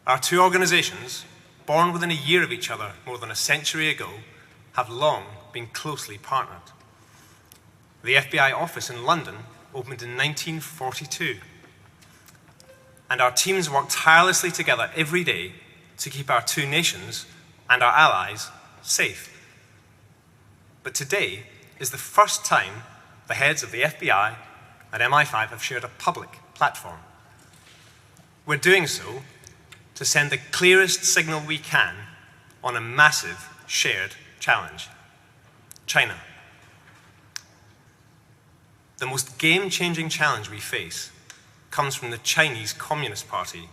Our two organizations, born within a year of each other more than a century ago, have long been closely partnered. The FBI office in London opened in 1942, and our teams work tirelessly together every day to keep our two nations and our allies safe. But today is the first time the heads of the FBI and MI5 have shared a public platform. We're doing so to send the clearest signal we can on a massive shared challenge: China. The most game-changing challenge we face comes from the Chinese Communist Party.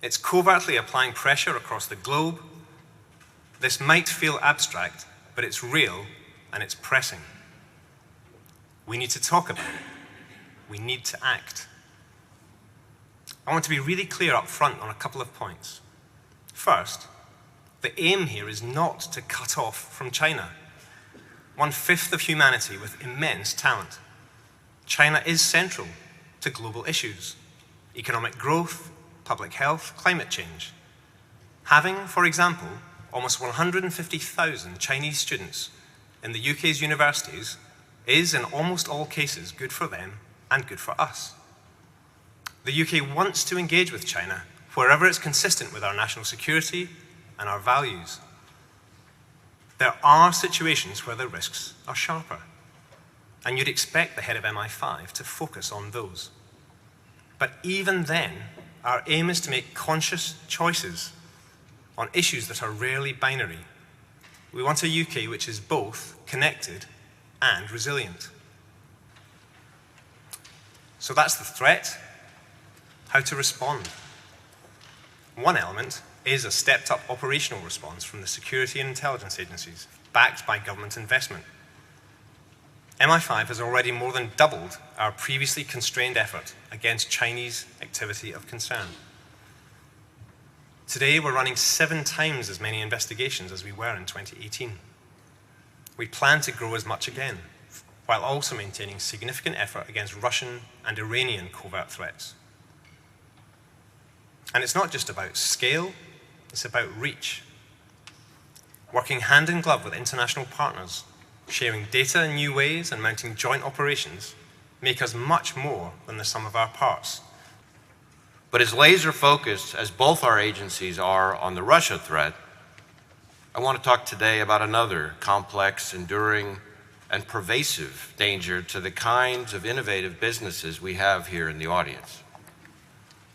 It's covertly applying pressure across the globe. This might feel abstract, but it's real and it's pressing. We need to talk about it. We need to act. I want to be really clear up front on a couple of points. First, the aim here is not to cut off from China, 1/5 of humanity with immense talent. China is central to global issues: economic growth, public health, climate change. Having, for example, almost 150,000 Chinese students in the UK's universities is, in almost all cases, good for them and good for us. The UK wants to engage with China wherever it's consistent with our national security and our values. There are situations where the risks are sharper, and you'd expect the head of MI5 to focus on those. But even then, our aim is to make conscious choices on issues that are rarely binary. We want a UK which is both connected and resilient. So that's the threat. How to respond? One element is a stepped-up operational response from the security and intelligence agencies, backed by government investment. MI5 has already more than doubled our previously constrained effort against Chinese activity of concern. Today, we're running 7 times as many investigations as we were in 2018. We plan to grow as much again, while also maintaining significant effort against Russian and Iranian covert threats. And it's not just about scale, it's about reach. Working hand in glove with international partners, sharing data in new ways and mounting joint operations make us much more than the sum of our parts. But as laser focused as both our agencies are on the Russia threat, I want to talk today about another complex, enduring, and pervasive danger to the kinds of innovative businesses we have here in the audience.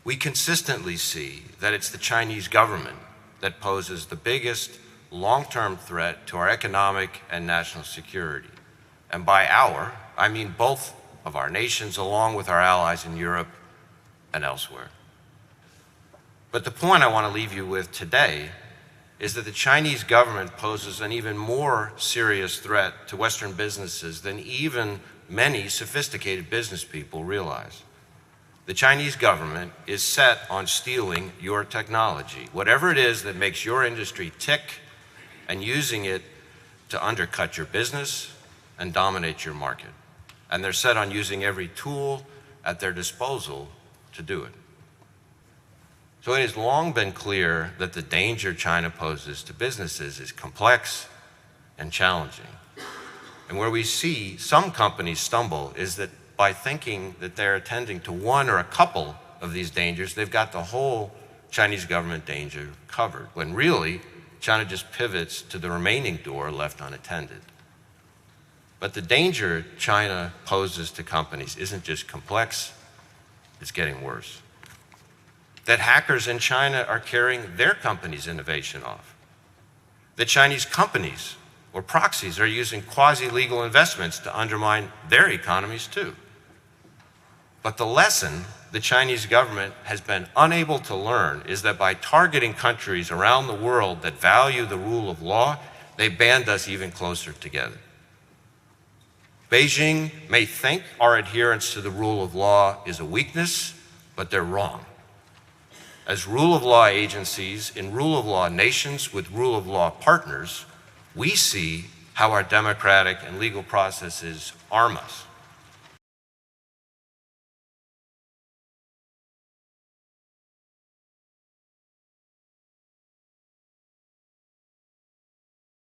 We consistently see that it's the Chinese government that poses the biggest long-term threat to our economic and national security. And by our, I mean both of our nations, along with our allies in Europe and elsewhere. But the point I want to leave you with today is that the Chinese government poses an even more serious threat to Western businesses than even many sophisticated business people realize. The Chinese government is set on stealing your technology, whatever it is that makes your industry tick, and using it to undercut your business and dominate your market. And they're set on using every tool at their disposal to do it. So it has long been clear that the danger China poses to businesses is complex and challenging. And where we see some companies stumble is that by thinking that they're attending to one or a couple of these dangers, they've got the whole Chinese government danger covered, when really China just pivots to the remaining door left unattended. But the danger China poses to companies isn't just complex, it's getting worse. That hackers in China are carrying their company's innovation off. That Chinese companies or proxies are using quasi-legal investments to undermine their economies too. But the lesson the Chinese government has been unable to learn is that by targeting countries around the world that value the rule of law, they band us even closer together. Beijing may think our adherence to the rule of law is a weakness, but they're wrong. As rule of law agencies in rule of law nations with rule of law partners, we see how our democratic and legal processes arm us.